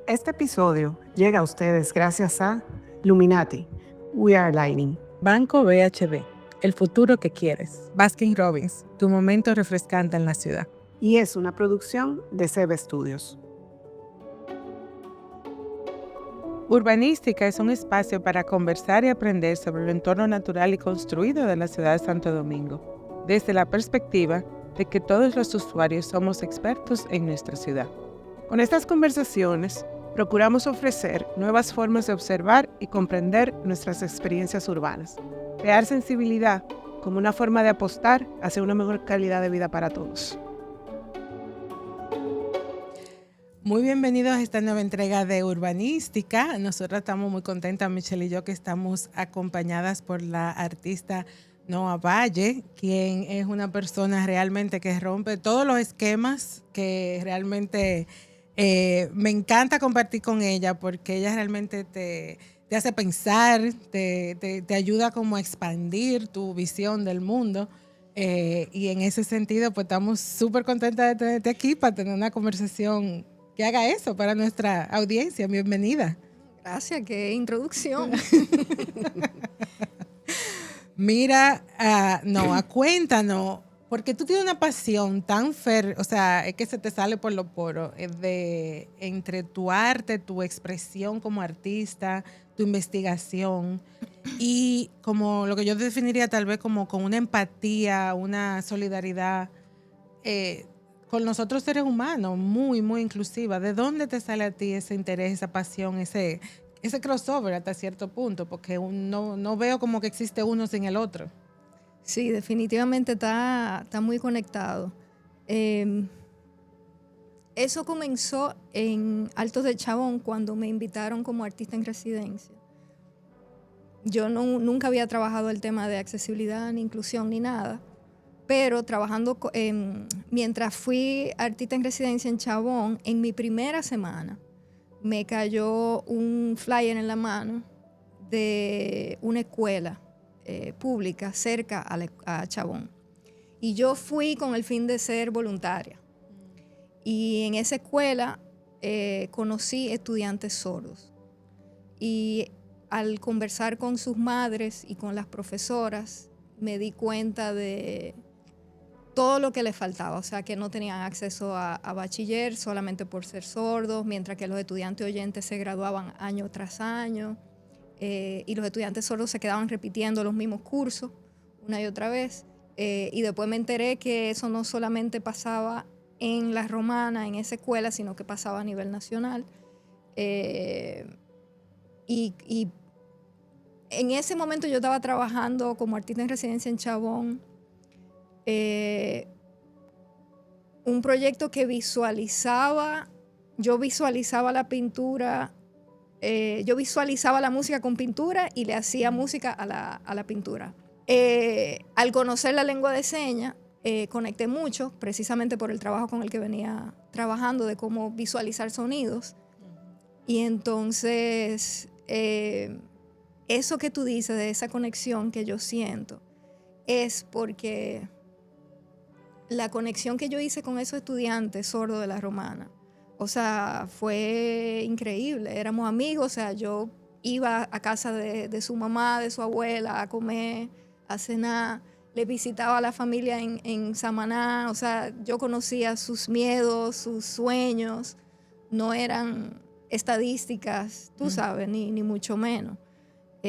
Este episodio llega a ustedes gracias a Luminati, We Are Lighting. Banco BHD, el futuro que quieres. Baskin Robbins, tu momento refrescante en la ciudad. Y es una producción de CB Studios. Urbanística es un espacio para conversar y aprender sobre el entorno natural y construido de la ciudad de Santo Domingo, desde la perspectiva de que todos los usuarios somos expertos en nuestra ciudad. Con estas conversaciones, procuramos ofrecer nuevas formas de observar y comprender nuestras experiencias urbanas, crear sensibilidad como una forma de apostar hacia una mejor calidad de vida para todos. Muy bienvenidos a esta nueva entrega de Urbanística. Nosotras estamos muy contentas, Michelle y yo, que estamos acompañadas por la artista Noa Valle, quien es una persona realmente que rompe todos los esquemas, que realmente me encanta compartir con ella porque ella realmente te hace pensar, te ayuda como a expandir tu visión del mundo. Y en ese sentido, pues estamos súper contentas de tenerte aquí para tener una conversación que haga eso para nuestra audiencia. Bienvenida. Gracias, qué introducción. Mira, Noa, cuéntanos, porque tú tienes una pasión tan o sea, es que se te sale por los poros, entre tu arte, tu expresión como artista, tu investigación y como lo que yo definiría tal vez como con una empatía, una solidaridad con los otros seres humanos, muy, muy inclusiva. ¿De dónde te sale a ti ese interés, esa pasión, ese crossover hasta cierto punto? Porque no veo como que existe uno sin el otro. Sí, definitivamente está muy conectado. Eso comenzó en Altos de Chabón cuando me invitaron como artista en residencia. Yo nunca había trabajado el tema de accesibilidad, ni inclusión, ni nada, pero trabajando, mientras fui artista en residencia en Chabón, en mi primera semana, me cayó un flyer en la mano de una escuela pública cerca a Chabón. Y yo fui con el fin de ser voluntaria. Y en esa escuela conocí estudiantes sordos. Y al conversar con sus madres y con las profesoras, me di cuenta de todo lo que les faltaba, o sea, que no tenían acceso a bachiller solamente por ser sordos, mientras que los estudiantes oyentes se graduaban año tras año, y los estudiantes sordos se quedaban repitiendo los mismos cursos una y otra vez, y después me enteré que eso no solamente pasaba en La Romana, en esa escuela, sino que pasaba a nivel nacional, y en ese momento yo estaba trabajando como artista en residencia en Chabón, un proyecto que yo visualizaba la pintura, yo visualizaba la música con pintura y le hacía música a la pintura. Al conocer la lengua de señas, conecté mucho, precisamente por el trabajo con el que venía trabajando, de cómo visualizar sonidos. Y entonces, eso que tú dices, de esa conexión que yo siento, es porque la conexión que yo hice con esos estudiantes sordos de La Romana, o sea, fue increíble. Éramos amigos, o sea, yo iba a casa de su mamá, de su abuela, a comer, a cenar, le visitaba a la familia en Samaná, o sea, yo conocía sus miedos, sus sueños, no eran estadísticas, tú sabes, ni mucho menos. O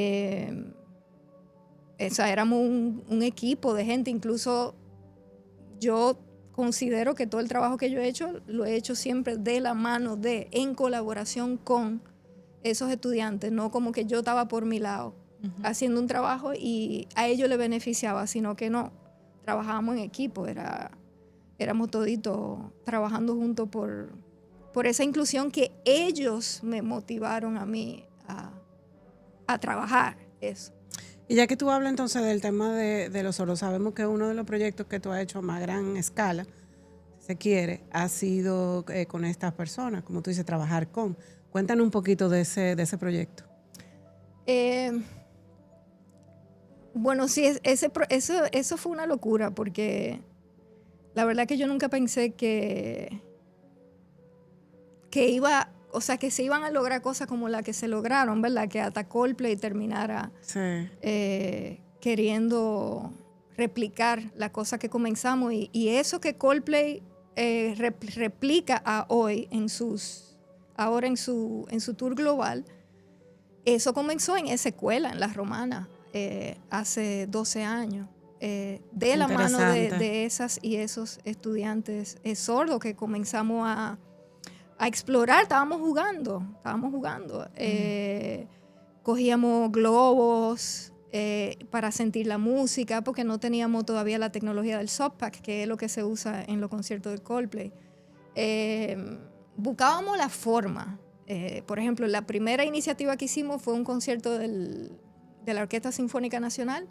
sea, éramos un equipo de gente, incluso yo considero que todo el trabajo que yo he hecho, lo he hecho siempre de la mano en colaboración con esos estudiantes, no como que yo estaba por mi lado haciendo un trabajo y a ellos les beneficiaba, sino que no, trabajábamos en equipo, éramos toditos trabajando juntos por esa inclusión que ellos me motivaron a mí a trabajar eso. Y ya que tú hablas entonces del tema de los sordos, sabemos que uno de los proyectos que tú has hecho a más gran escala, si se quiere, ha sido con estas personas, como tú dices, trabajar con. Cuéntanos un poquito de ese proyecto. Bueno, sí, eso fue una locura, porque la verdad que yo nunca pensé que iba o sea, que se iban a lograr cosas como la que se lograron, ¿verdad? Que hasta Coldplay terminara queriendo replicar la cosa que comenzamos. Y eso que Coldplay replica a hoy ahora en su tour global, eso comenzó en esa escuela, en La Romana, hace 12 años. De la mano de esas y esos estudiantes sordos que comenzamos a explorar. Estábamos jugando. Cogíamos globos para sentir la música, porque no teníamos todavía la tecnología del softpack, que es lo que se usa en los conciertos de Coldplay. Buscábamos la forma. Por ejemplo, la primera iniciativa que hicimos fue un concierto de la Orquesta Sinfónica Nacional.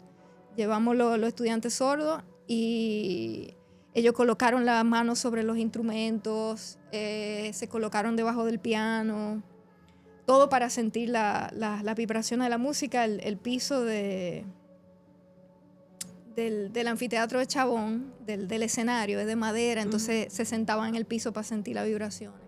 Llevamos los estudiantes sordos y ellos colocaron las manos sobre los instrumentos, se colocaron debajo del piano, todo para sentir las vibraciones de la música. El piso del anfiteatro de Chabón, del escenario, es de madera, entonces se sentaban en el piso para sentir las vibraciones.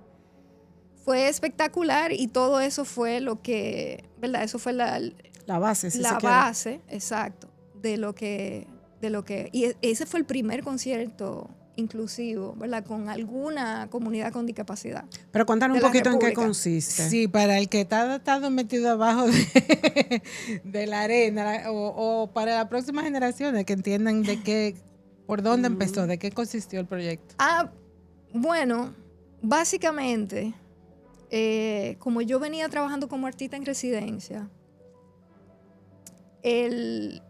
Fue espectacular y todo eso fue lo que, ¿verdad? Eso fue la base, si la base, exacto, de lo que, y ese fue el primer concierto inclusivo, ¿verdad? Con alguna comunidad con discapacidad. Pero cuéntanos un poquito en qué consiste. Sí, para el que está estado metido abajo de la arena, o para las próximas generaciones que entiendan por dónde empezó, de qué consistió el proyecto. Bueno, básicamente, como yo venía trabajando como artista en residencia, el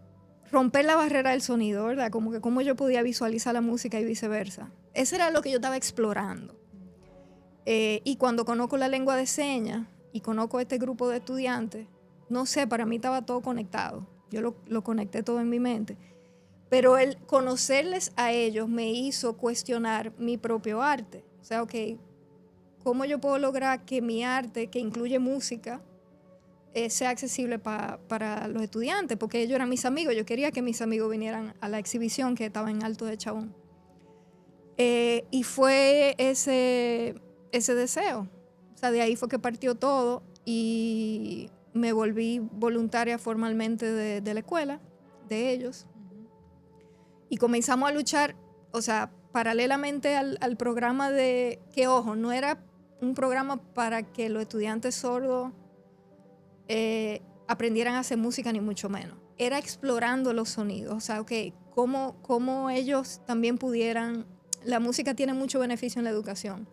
romper la barrera del sonido, ¿verdad? Como que cómo yo podía visualizar la música y viceversa. Eso era lo que yo estaba explorando. Y cuando conozco la lengua de señas y conozco este grupo de estudiantes, no sé, para mí estaba todo conectado. Yo lo conecté todo en mi mente. Pero el conocerles a ellos me hizo cuestionar mi propio arte. O sea, ¿cómo yo puedo lograr que mi arte, que incluye música, sea accesible para los estudiantes? Porque ellos eran mis amigos. Yo quería que mis amigos vinieran a la exhibición que estaba en Alto de Chabón. Y fue ese deseo. O sea, de ahí fue que partió todo y me volví voluntaria formalmente de la escuela, de ellos. Y comenzamos a luchar, o sea, paralelamente al programa que, ojo, no era un programa para que los estudiantes sordos aprendieran a hacer música, ni mucho menos. Era explorando los sonidos. O sea, cómo ellos también pudieran... La música tiene mucho beneficio en la educación.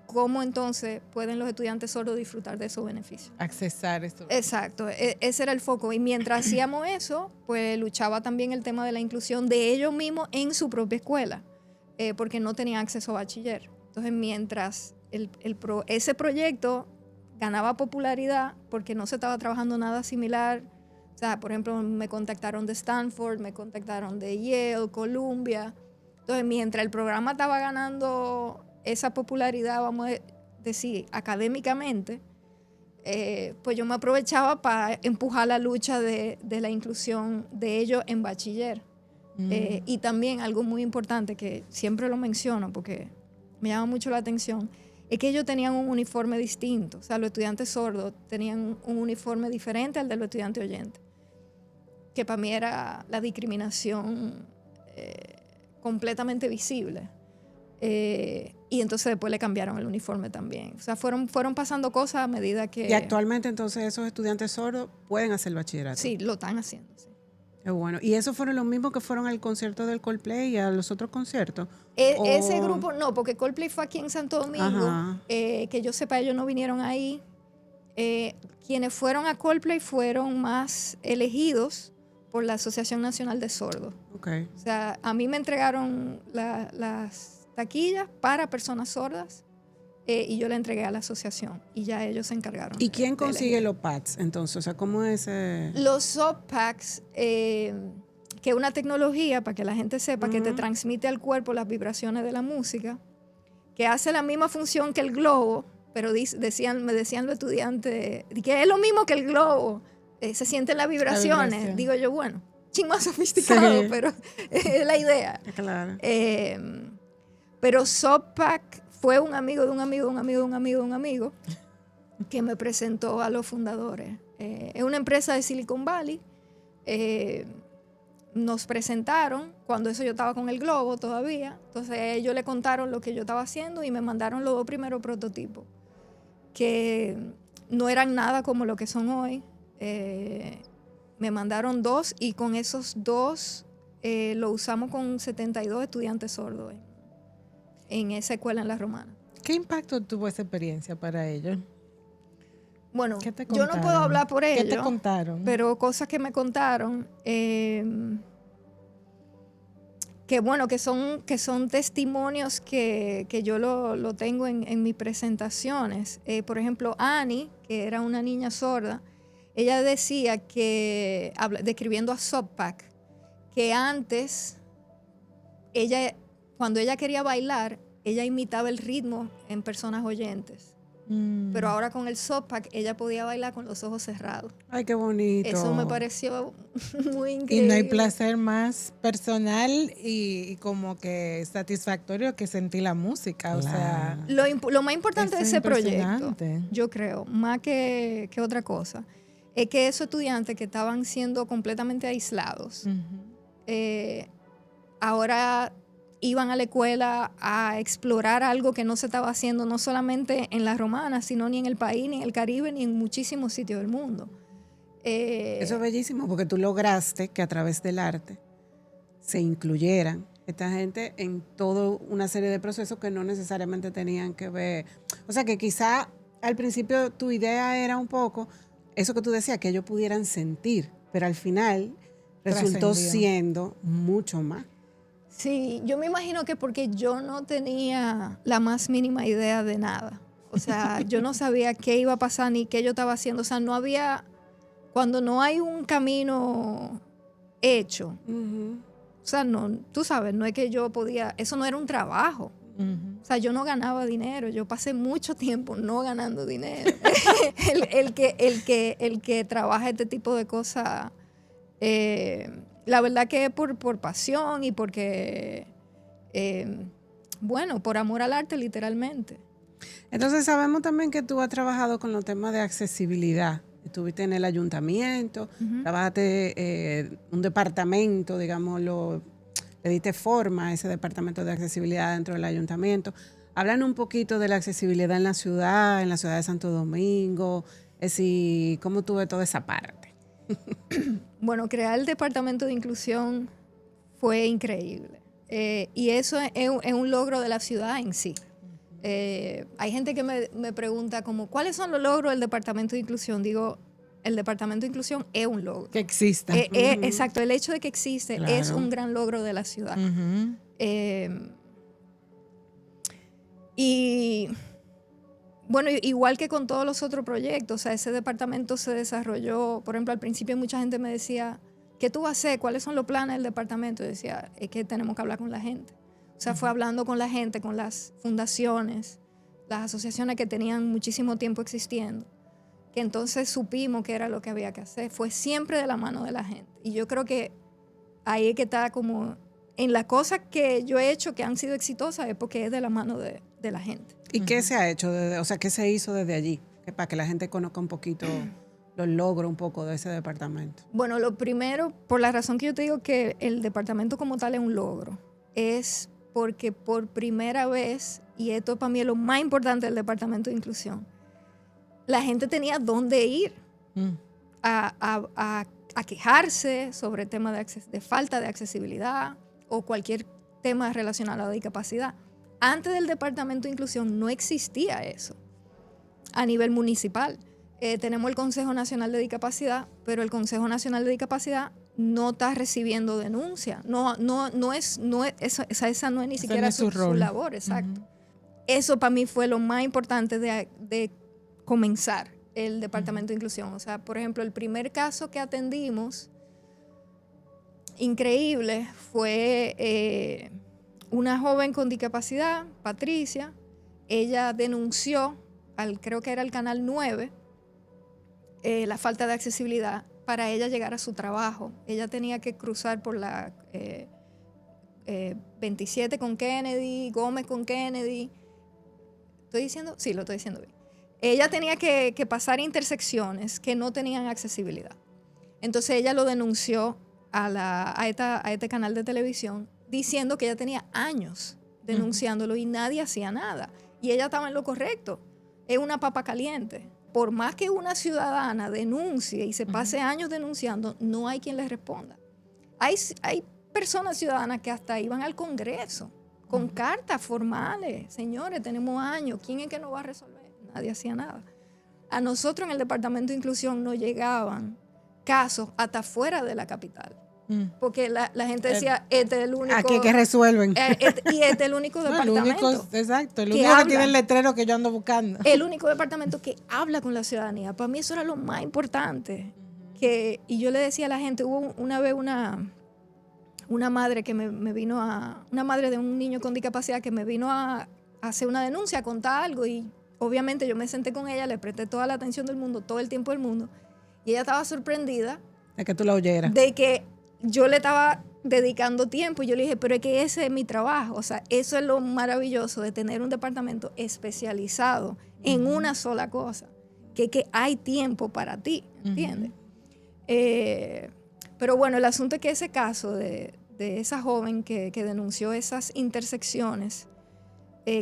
¿Cómo entonces pueden los estudiantes sordos disfrutar de esos beneficios? Accesar eso. Exacto, ese era el foco. Y mientras hacíamos eso, pues luchaba también el tema de la inclusión de ellos mismos en su propia escuela, porque no tenían acceso a bachiller. Entonces, mientras ese proyecto ganaba popularidad, porque no se estaba trabajando nada similar. O sea, por ejemplo, me contactaron de Stanford, me contactaron de Yale, Columbia. Entonces, mientras el programa estaba ganando esa popularidad, vamos a decir, académicamente, pues yo me aprovechaba para empujar la lucha de la inclusión de ellos en bachiller. Y también algo muy importante que siempre lo menciono porque me llama mucho la atención, es que ellos tenían un uniforme distinto. O sea, los estudiantes sordos tenían un uniforme diferente al de los estudiantes oyentes, que para mí era la discriminación completamente visible. Y entonces después le cambiaron el uniforme también. O sea, fueron pasando cosas a medida que... Y actualmente entonces esos estudiantes sordos pueden hacer el bachillerato. Sí, lo están haciendo, sí. Qué bueno. ¿Y esos fueron los mismos que fueron al concierto del Coldplay y a los otros conciertos? Ese grupo no, porque Coldplay fue aquí en Santo Domingo. Que yo sepa, ellos no vinieron ahí. Quienes fueron a Coldplay fueron más elegidos por la Asociación Nacional de Sordos. Okay. O sea, a mí me entregaron las taquillas para personas sordas y yo le entregué a la asociación y ya ellos se encargaron. ¿Y quién consigue los pads entonces? O sea, ¿cómo es? Los softpacks, que es una tecnología, para que la gente sepa, que te transmite al cuerpo las vibraciones de la música, que hace la misma función que el globo, pero me decían los estudiantes que es lo mismo que el globo, se sienten las vibraciones. Digo yo, bueno, ching más sofisticado, sí, pero es la idea. Claro. Pero Softpack fue un amigo de un amigo, de un amigo, de un amigo, de un amigo, que me presentó a los fundadores. Es una empresa de Silicon Valley. Nos presentaron, cuando eso yo estaba con el Globo todavía, entonces ellos le contaron lo que yo estaba haciendo y me mandaron los 2 primeros prototipos, que no eran nada como lo que son hoy. Me mandaron 2 y con esos 2 lo usamos con 72 estudiantes sordos en esa escuela en La Romana. ¿Qué impacto tuvo esa experiencia para ellos? Bueno, ¿Qué te yo no puedo hablar por ellos. ¿Qué te contaron? Pero cosas que me contaron, que bueno, que son testimonios que yo lo tengo en mis presentaciones. Por ejemplo, Annie, que era una niña sorda, ella decía que, describiendo a Softpack, que antes, cuando ella quería bailar, ella imitaba el ritmo en personas oyentes. Pero ahora con el Softpack ella podía bailar con los ojos cerrados. Ay, qué bonito. Eso me pareció muy increíble. Y no hay placer más personal y como que satisfactorio que sentir la música. O sea, lo más importante de ese proyecto, impresionante. yo creo, más que otra cosa, es que esos estudiantes que estaban siendo completamente aislados, ahora iban a la escuela a explorar algo que no se estaba haciendo no solamente en La Romana, sino ni en el país, ni en el Caribe, ni en muchísimos sitios del mundo. Eso es bellísimo porque tú lograste que a través del arte se incluyeran esta gente en toda una serie de procesos que no necesariamente tenían que ver. O sea que quizá al principio tu idea era un poco eso que tú decías, que ellos pudieran sentir, pero al final resultó siendo mucho más. Sí, yo me imagino que porque yo no tenía la más mínima idea de nada. O sea, yo no sabía qué iba a pasar ni qué yo estaba haciendo. O sea, no había, cuando no hay un camino hecho, o sea, no, tú sabes, no es que yo podía, eso no era un trabajo. O sea, yo no ganaba dinero, yo pasé mucho tiempo no ganando dinero. el que trabaja este tipo de cosas, la verdad que es por pasión y porque, bueno, por amor al arte literalmente. Entonces sabemos también que tú has trabajado con los temas de accesibilidad. Estuviste en el ayuntamiento, trabajaste un departamento, digámoslo, le diste forma a ese departamento de accesibilidad dentro del ayuntamiento. Hablan un poquito de la accesibilidad en la ciudad de Santo Domingo, es decir, ¿cómo tú ves toda esa parte? Bueno, crear el departamento de inclusión fue increíble. Y eso es un logro de la ciudad en sí. Hay gente que me pregunta como, ¿cuáles son los logros del departamento de inclusión? Digo, el departamento de inclusión es un logro. Que exista. Exacto, el hecho de que existe es un gran logro de la ciudad. Y bueno, igual que con todos los otros proyectos, o sea, ese departamento se desarrolló, por ejemplo, al principio mucha gente me decía, ¿qué tú vas a hacer? ¿Cuáles son los planes del departamento? Y decía, es que tenemos que hablar con la gente. O sea, fue hablando con la gente, con las fundaciones, las asociaciones que tenían muchísimo tiempo existiendo, que entonces supimos qué era lo que había que hacer. Fue siempre de la mano de la gente. Y yo creo que ahí es que está como, en las cosas que yo he hecho que han sido exitosas, es porque es de la mano de la gente. ¿Y qué se ha hecho? O sea, ¿qué se hizo desde allí? Para que la gente conozca un poquito los logros un poco de ese departamento. Bueno, lo primero, por la razón que yo te digo que el departamento como tal es un logro, es porque por primera vez, y esto para mí es lo más importante del departamento de inclusión, la gente tenía dónde ir a quejarse sobre temas de falta de accesibilidad o cualquier tema relacionado a la discapacidad. Antes del departamento de inclusión no existía eso a nivel municipal. Tenemos el Consejo Nacional de Discapacidad, pero el Consejo Nacional de Discapacidad no está recibiendo denuncias. Esa no es ni siquiera su labor, exacto. Eso para mí fue lo más importante de comenzar el departamento de inclusión. O sea, por ejemplo, el primer caso que atendimos, increíble, fue una joven con discapacidad, Patricia. Ella denunció, creo que era el Canal 9, la falta de accesibilidad para ella llegar a su trabajo. Ella tenía que cruzar por la 27 con Kennedy, Gómez con Kennedy, ¿Estoy diciendo? Sí, lo estoy diciendo bien. Ella tenía que pasar intersecciones que no tenían accesibilidad. Entonces ella lo denunció a este canal de televisión diciendo que ella tenía años denunciándolo y nadie hacía nada. Y ella estaba en lo correcto. Es una papa caliente. Por más que una ciudadana denuncie y se pase años denunciando, no hay quien le responda. Hay personas ciudadanas que hasta iban al Congreso con cartas formales. Señores, tenemos años. ¿Quién es que nos va a resolver? Nadie hacía nada. A nosotros en el Departamento de Inclusión nos llegaban casos hasta fuera de la capital. Porque la gente decía, este es el único... Aquí que resuelven. Y este es el único departamento. Exacto, el único que tiene el letrero que yo ando buscando. El único departamento que habla con la ciudadanía. Para mí eso era lo más importante. Y yo le decía a la gente, hubo una vez una madre que me vino una madre de un niño con discapacidad que me vino a hacer una denuncia, a contar algo, y obviamente yo me senté con ella, le presté toda la atención del mundo, todo el tiempo del mundo, y ella estaba sorprendida de que tú la oyeras. De que yo le estaba dedicando tiempo, y yo le dije, pero es que ese es mi trabajo. O sea, eso es lo maravilloso de tener un departamento especializado en una sola cosa, que hay tiempo para ti, ¿entiendes? Pero bueno, el asunto es que ese caso de esa joven que denunció esas intersecciones,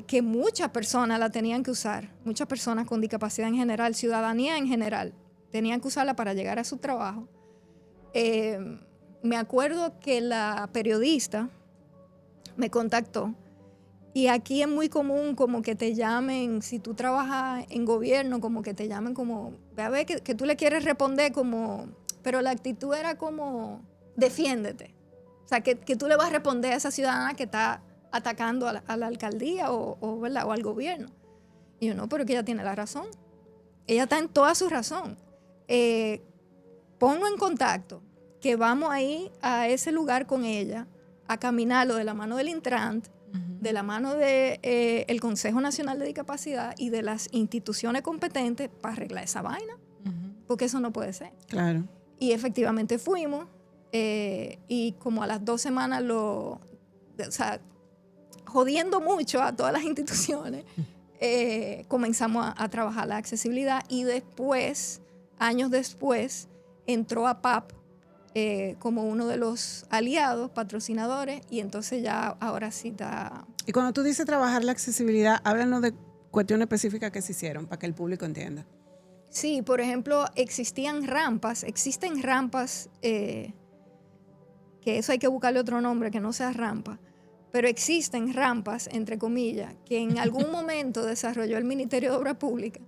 que muchas personas la tenían que usar, muchas personas con discapacidad en general, ciudadanía en general, tenían que usarla para llegar a su trabajo. Me acuerdo que la periodista me contactó, y aquí es muy común como que te llamen, si tú trabajas en gobierno, como que te llamen como, ve a ver que tú le quieres responder como, pero la actitud era como, defiéndete. O sea, que tú le vas a responder a esa ciudadana que está atacando a la alcaldía ¿verdad? O al gobierno. Y yo, no, pero que ella tiene la razón. Ella está en toda su razón. Ponlo en contacto, que vamos a ir a ese lugar con ella, a caminarlo de la mano del Intrant, de la mano del Consejo Nacional de Discapacidad y de las instituciones competentes para arreglar esa vaina. Porque eso no puede ser. Claro. Y efectivamente fuimos, y como a las 2 semanas jodiendo mucho a todas las instituciones, comenzamos a trabajar la accesibilidad, y después, años después, entró APAP como uno de los aliados, patrocinadores, y entonces ya ahora sí está... Y cuando tú dices trabajar la accesibilidad, háblanos de cuestiones específicas que se hicieron para que el público entienda. Sí, por ejemplo, existen rampas, que eso hay que buscarle otro nombre, que no sea rampa, pero existen rampas, entre comillas, que en algún momento desarrolló el Ministerio de Obras Públicas,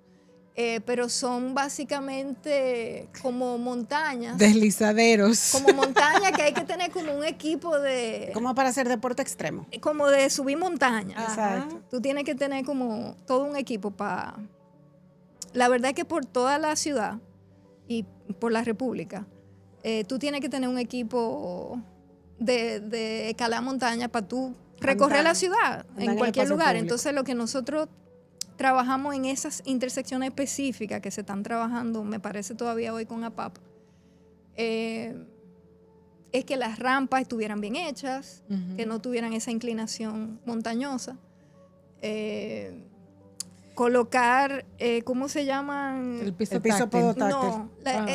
pero son básicamente como montañas. Deslizaderos. Como montañas que hay que tener como un equipo de... Como para hacer deporte extremo. Como de subir montañas. Exacto. Tú tienes que tener como todo un equipo para... La verdad es que por toda la ciudad y por la República, tú tienes que tener un equipo de escalar montaña para tú recorrer la ciudad en cualquier lugar. Entonces, lo que nosotros trabajamos en esas intersecciones específicas que se están trabajando, me parece todavía hoy con APAP, es que las rampas estuvieran bien hechas, que no tuvieran esa inclinación montañosa. Colocar, ¿cómo se llaman? El piso podotáctil. No,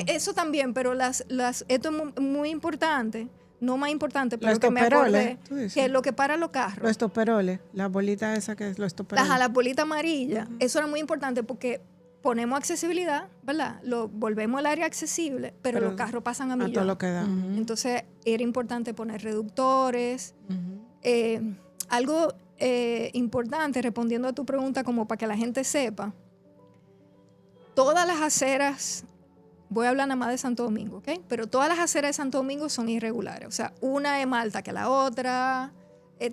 eso también, pero esto es muy importante, no más importante, pero que me acordé, que lo que para los carros. Los estoperoles, las bolitas esas que es los estoperoles. Las bolitas amarillas, eso era muy importante porque ponemos accesibilidad, ¿verdad? Lo volvemos al área accesible, pero los carros pasan a millón. todo lo que da. Entonces, era importante poner reductores. Algo importante, respondiendo a tu pregunta, como para que la gente sepa, todas las aceras, voy a hablar nada más de Santo Domingo, ¿ok? Pero todas las aceras de Santo Domingo son irregulares. O sea, una es más alta que la otra,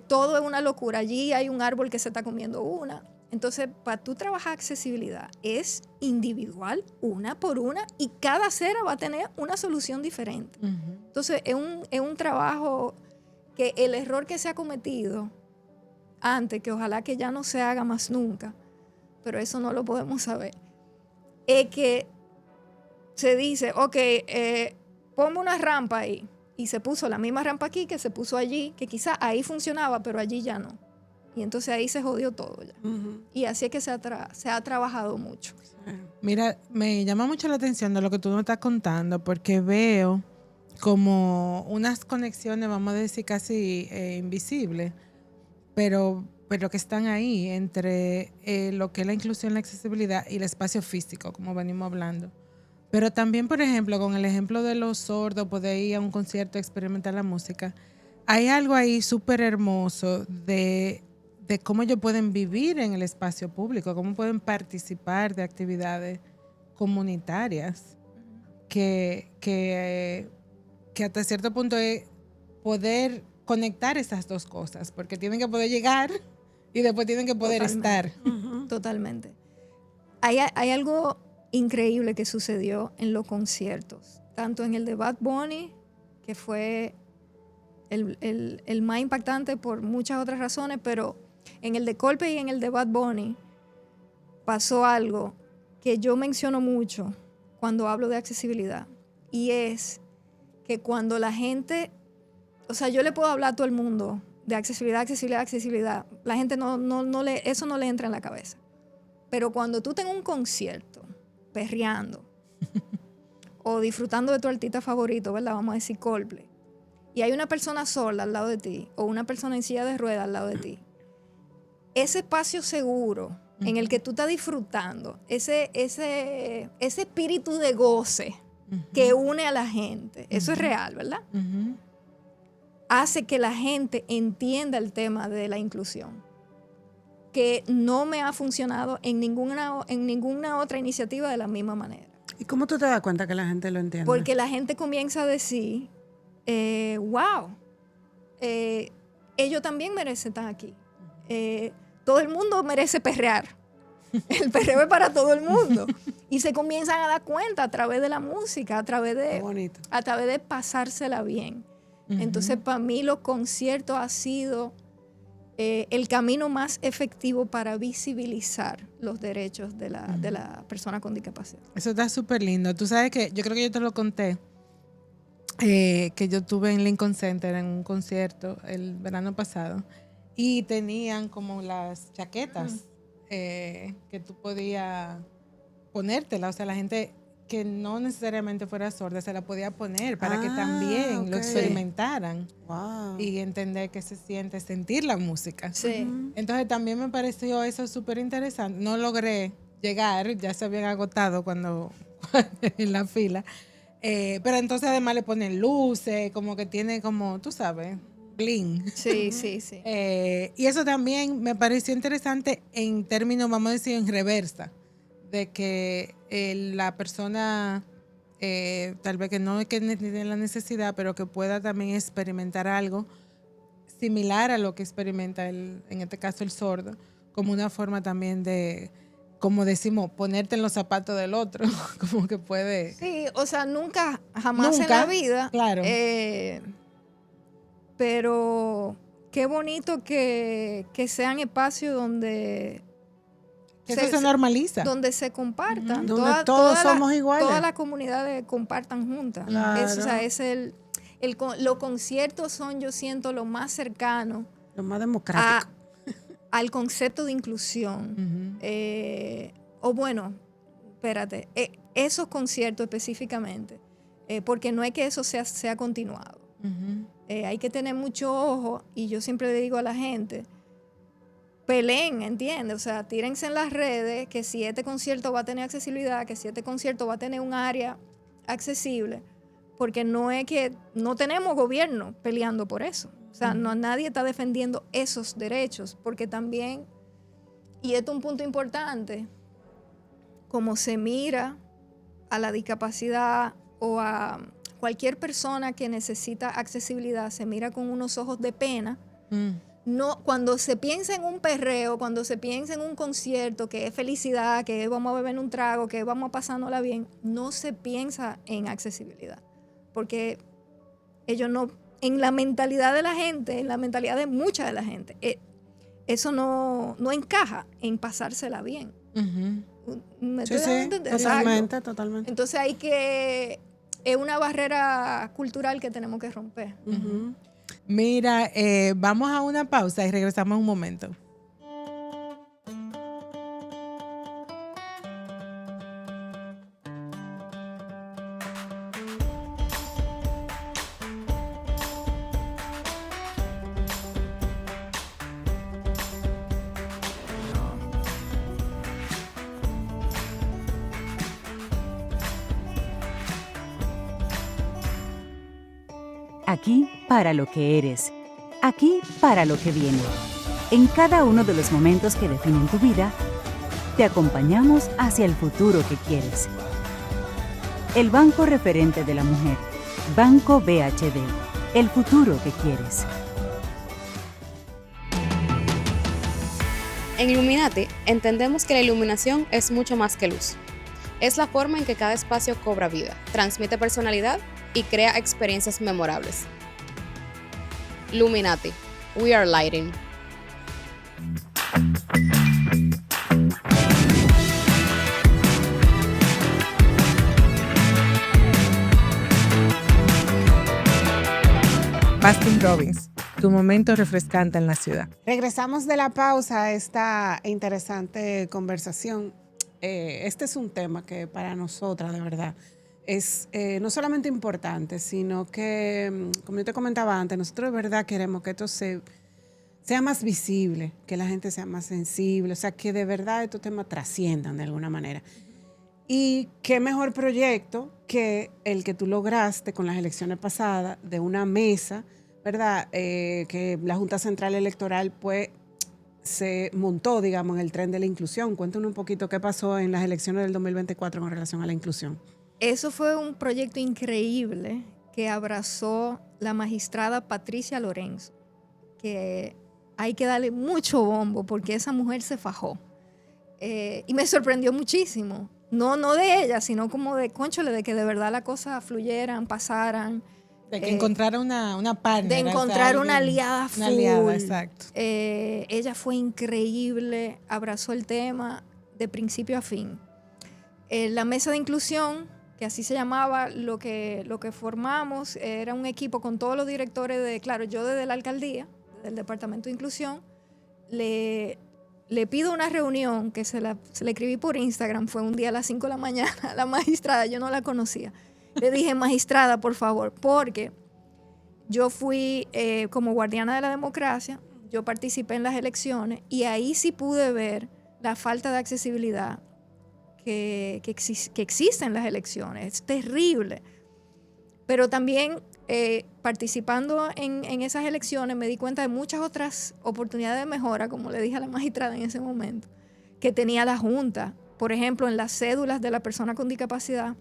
todo es una locura. Allí hay un árbol que se está comiendo una. Entonces, para tú trabajar accesibilidad, es individual, una por una, y cada acera va a tener una solución diferente. Entonces, es un trabajo que el error que se ha cometido antes, que ojalá que ya no se haga más nunca, pero eso no lo podemos saber, es que se dice, ok, ponme una rampa ahí, y se puso la misma rampa aquí que se puso allí, que quizás ahí funcionaba, pero allí ya no. Y entonces ahí se jodió todo ya. Y así es que se ha trabajado mucho. Mira, me llama mucho la atención de lo que tú nos estás contando, porque veo como unas conexiones, vamos a decir, casi invisibles, pero que están ahí entre lo que es la inclusión, la accesibilidad y el espacio físico, como venimos hablando. Pero también, por ejemplo, con el ejemplo de los sordos, poder ir a un concierto, experimentar la música, hay algo ahí súper hermoso de cómo ellos pueden vivir en el espacio público, cómo pueden participar de actividades comunitarias, que hasta cierto punto es poder conectar esas dos cosas, porque tienen que poder llegar y después tienen que poder estar. Totalmente. Hay algo increíble que sucedió en los conciertos, tanto en el de Bad Bunny, que fue el más impactante por muchas otras razones, pero en el de Coldplay y en el de Bad Bunny pasó algo que yo menciono mucho cuando hablo de accesibilidad, y es que cuando la gente, o sea, yo le puedo hablar a todo el mundo de accesibilidad, la gente eso no le entra en la cabeza. Pero cuando tú tengas un concierto perreando o disfrutando de tu artista favorito, ¿verdad? Vamos a decir Coldplay, y hay una persona sorda al lado de ti o una persona en silla de ruedas al lado de ti, ese espacio seguro en el que tú estás disfrutando, ese espíritu de goce que une a la gente, eso es real, ¿verdad? Hace que la gente entienda el tema de la inclusión, que no me ha funcionado en ninguna otra iniciativa de la misma manera. ¿Y cómo tú te das cuenta que la gente lo entiende? Porque la gente comienza a decir, wow, ellos también merecen estar aquí. Todo el mundo merece perrear. El perreo es para todo el mundo. Y se comienzan a dar cuenta a través de la música, a través de pasársela bien. Entonces, para mí los conciertos ha sido el camino más efectivo para visibilizar los derechos de la persona con discapacidad. Eso está súper lindo. Tú sabes que yo creo que yo te lo conté, que yo estuve en Lincoln Center en un concierto el verano pasado y tenían como las chaquetas que tú podías ponértela. O sea, la gente que no necesariamente fuera sorda se la podía poner para que también lo experimentaran. Wow. Y entender qué se siente sentir la música. Sí. Entonces también me pareció eso súper interesante. No logré llegar, ya se habían agotado cuando en la fila. Pero entonces además le ponen luces, como que tiene como, tú sabes, bling. Sí. Y eso también me pareció interesante en términos, vamos a decir, en reversa, de que la persona tal vez que no es que tiene la necesidad, pero que pueda también experimentar algo similar a lo que experimenta en este caso el sordo, como una forma también de, como decimos, ponerte en los zapatos del otro, como que puede. Sí, o sea, jamás en la vida. Claro. Pero qué bonito que sean espacios donde eso se normaliza. Donde se compartan. Donde todos somos iguales. Todas las comunidades compartan juntas. Claro. O sea, los conciertos son, yo siento, lo más cercano. Lo más democrático. Al concepto de inclusión. O bueno, espérate, esos conciertos específicamente, porque no es que eso sea continuado. Hay que tener mucho ojo, y yo siempre le digo a la gente, peleen, ¿entiendes? O sea, tírense en las redes que si este concierto va a tener accesibilidad, que si este concierto va a tener un área accesible, porque no es que no tenemos gobierno peleando por eso. O sea, nadie está defendiendo esos derechos, porque también, y esto es un punto importante, como se mira a la discapacidad o a cualquier persona que necesita accesibilidad, se mira con unos ojos de pena. No, cuando se piensa en un perreo, cuando se piensa en un concierto, que es felicidad, que vamos a beber un trago, que vamos a pasárnosla bien, no se piensa en accesibilidad. Porque ellos no, en la mentalidad de la gente, en la mentalidad de mucha de la gente, eso no encaja en pasársela bien. ¿Me estoy dando a entender? Totalmente. Entonces es una barrera cultural que tenemos que romper. Mira, vamos a una pausa y regresamos en un momento. Aquí para lo que eres. Aquí para lo que viene. En cada uno de los momentos que definen tu vida, te acompañamos hacia el futuro que quieres. El banco referente de la mujer. Banco BHD. El futuro que quieres. En Illuminati entendemos que la iluminación es mucho más que luz. Es la forma en que cada espacio cobra vida, transmite personalidad y crea experiencias memorables. Illuminati, we are lighting. Baskin Robbins, tu momento refrescante en la ciudad. Regresamos de la pausa a esta interesante conversación. Este es un tema que para nosotras, de verdad, es no solamente importante, sino que, como yo te comentaba antes, nosotros de verdad queremos que esto sea más visible, que la gente sea más sensible, o sea, que de verdad estos temas trasciendan de alguna manera. Y qué mejor proyecto que el que tú lograste con las elecciones pasadas, de una mesa, ¿verdad? Que la Junta Central Electoral, pues, se montó, digamos, en el tren de la inclusión. Cuéntanos un poquito qué pasó en las elecciones del 2024 con relación a la inclusión. Eso fue un proyecto increíble que abrazó la magistrada Patricia Lorenzo, que hay que darle mucho bombo porque esa mujer se fajó. Y me sorprendió muchísimo. No de ella, sino como de, cónchale, de que de verdad las cosas fluyeran, pasaran. De que encontrara una partner. De encontrar una aliada full. Una aliada, exacto. Ella fue increíble, abrazó el tema de principio a fin. La mesa de inclusión, que así se llamaba, lo que formamos, era un equipo con todos los directores claro, yo desde la alcaldía, del Departamento de Inclusión, le pido una reunión que se le escribí por Instagram, fue un día a las 5 de la mañana, la magistrada, yo no la conocía. Le dije, magistrada, por favor, porque yo fui como guardiana de la democracia, yo participé en las elecciones y ahí sí pude ver la falta de accesibilidad que existe en las elecciones. Es terrible. Pero también participando en esas elecciones me di cuenta de muchas otras oportunidades de mejora, como le dije a la magistrada en ese momento, que tenía la Junta. Por ejemplo, en las cédulas de la persona con discapacidad,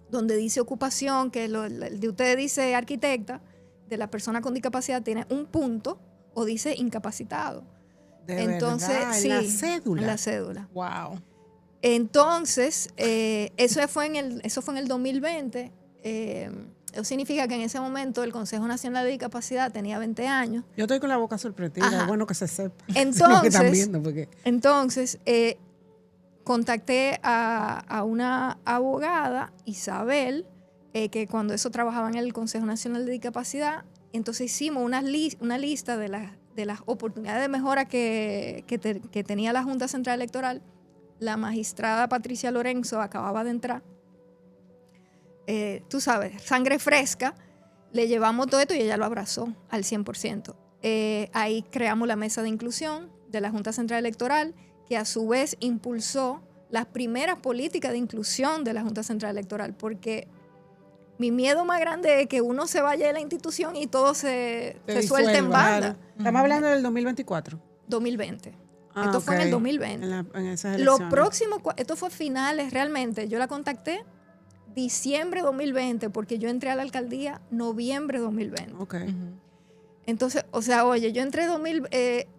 donde dice ocupación, que el de ustedes dice arquitecta, de la persona con discapacidad tiene un punto o dice incapacitado. Entonces, verdad, sí, en la cédula. En la cédula. Wow. Entonces, eso fue en el 2020. Eso significa que en ese momento el Consejo Nacional de Discapacidad tenía 20 años. Yo estoy con la boca sorprendida, Ajá. es bueno que se sepa. Entonces, contacté a una abogada, Isabel, que cuando eso trabajaba en el Consejo Nacional de Discapacidad. Entonces hicimos una lista de las oportunidades de mejora que tenía la Junta Central Electoral. La magistrada Patricia Lorenzo acababa de entrar. Tú sabes, sangre fresca, le llevamos todo esto y ella lo abrazó al 100%. Ahí creamos la mesa de inclusión de la Junta Central Electoral, que a su vez impulsó las primeras políticas de inclusión de la Junta Central Electoral, porque mi miedo más grande es que uno se vaya de la institución y todo se suelte en banda. Claro. Estamos hablando del 2024. 2020. Ah, esto fue en el 2020. En esas Lo elecciones. próximo, esto fue finales realmente. Yo la contacté diciembre 2020, porque yo entré a la alcaldía noviembre 2020. Ok. Entonces, o sea, oye, yo entré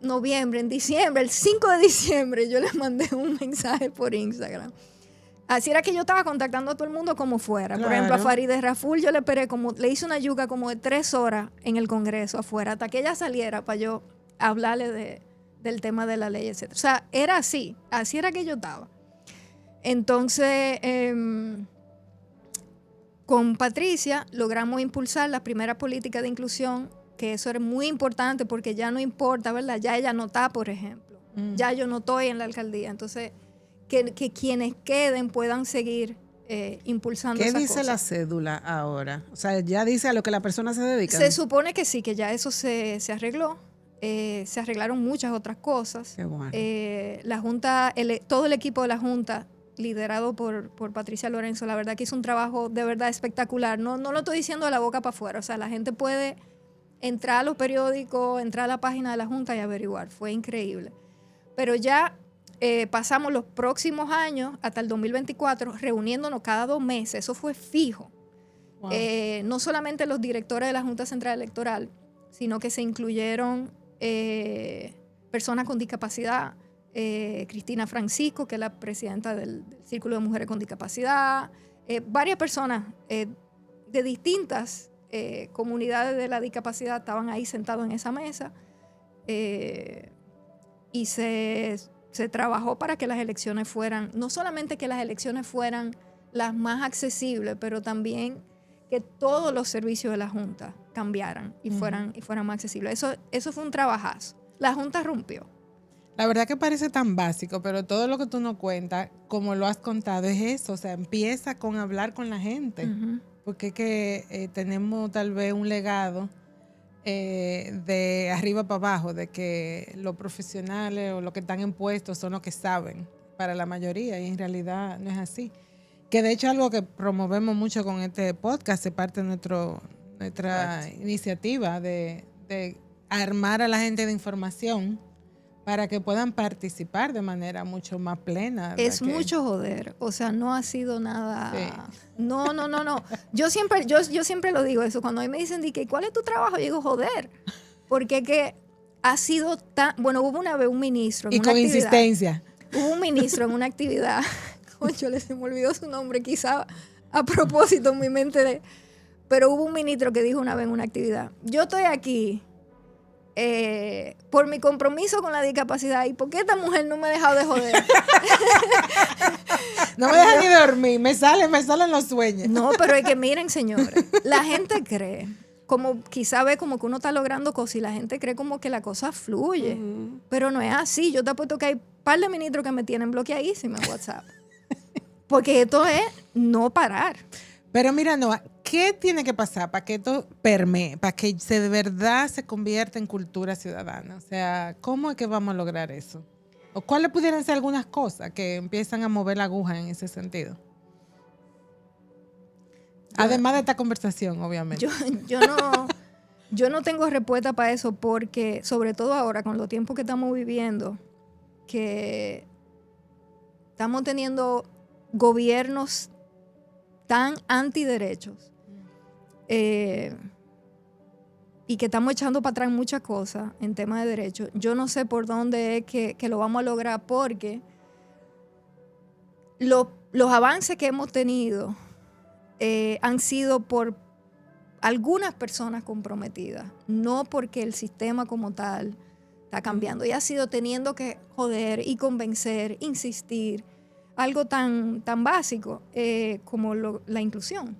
noviembre, en diciembre, el 5 de diciembre, yo le mandé un mensaje por Instagram. Así era que yo estaba contactando a todo el mundo como fuera. Claro. Por ejemplo, a Farideh Raful yo le hice una yuca como de 3 horas en el Congreso afuera, hasta que ella saliera para yo hablarle del tema de la ley, etc. O sea, era así era que yo estaba. Entonces, con Patricia logramos impulsar la primera política de inclusión, que eso era muy importante porque ya no importa, ¿verdad? Ya ella no está, por ejemplo. Ya yo no estoy en la alcaldía. Entonces, que quienes queden puedan seguir impulsando ¿Qué esa dice cosa. la cédula ahora? O sea, ya dice a lo que la persona se dedica. Se supone que sí, que ya eso se arregló. Se arreglaron muchas otras cosas. Qué bueno. La Junta, todo el equipo de la Junta liderado por Patricia Lorenzo, la verdad que hizo un trabajo de verdad espectacular. No lo estoy diciendo de la boca para afuera, o sea, la gente puede entrar a los periódicos, entrar a la página de la Junta y averiguar. Fue increíble. Pero ya pasamos los próximos años, hasta el 2024, reuniéndonos cada 2 meses. Eso fue fijo. Wow. No solamente los directores de la Junta Central Electoral, sino que se incluyeron personas con discapacidad, Cristina Francisco, que es la presidenta del Círculo de Mujeres con Discapacidad, varias personas de distintas comunidades de la discapacidad estaban ahí sentados en esa mesa, y se trabajó para que las elecciones fueran, no solamente que las elecciones fueran las más accesibles, pero también que todos los servicios de la Junta cambiaran y fueran más accesibles. Eso fue un trabajazo. La Junta rompió. La verdad que parece tan básico, pero todo lo que tú nos cuentas, como lo has contado, es eso. O sea, empieza con hablar con la gente. Porque es que tenemos tal vez un legado de arriba para abajo, de que los profesionales o los que están en puestos son los que saben para la mayoría, y en realidad no es así. Que de hecho algo que promovemos mucho con este podcast, es parte de nuestra iniciativa de armar a la gente de información para que puedan participar de manera mucho más plena. Es mucho joder, o sea, no ha sido nada... Sí. No. Yo siempre lo digo eso, cuando a mí me dicen, ¿cuál es tu trabajo? Yo digo, joder, porque que ha sido tan... Bueno, hubo una vez un ministro en una actividad. Y con insistencia. Hubo un ministro en una actividad, concho, se me olvidó su nombre, quizá a propósito en mi mente, pero hubo un ministro que dijo una vez en una actividad, yo estoy aquí por mi compromiso con la discapacidad, y ¿por qué esta mujer no me ha dejado de joder? No me deja ni dormir, me salen los sueños. No, pero es que miren, señores, la gente cree, como quizá ve como que uno está logrando cosas y la gente cree como que la cosa fluye, pero no es así. Yo te apuesto que hay un par de ministros que me tienen bloqueadísima en WhatsApp, porque esto es no parar. Pero mira, Noa, ¿qué tiene que pasar para que esto permee, para que de verdad se convierta en cultura ciudadana? O sea, ¿cómo es que vamos a lograr eso? ¿O cuáles pudieran ser algunas cosas que empiezan a mover la aguja en ese sentido? Además de esta conversación, obviamente. Yo no tengo respuesta para eso, porque sobre todo ahora, con los tiempos que estamos viviendo, que estamos teniendo gobiernos tan antiderechos, y que estamos echando para atrás muchas cosas en temas de derechos. Yo no sé por dónde es que lo vamos a lograr, porque los avances que hemos tenido han sido por algunas personas comprometidas, no porque el sistema como tal está cambiando. Y ha sido teniendo que joder y convencer, insistir, algo tan básico como la inclusión.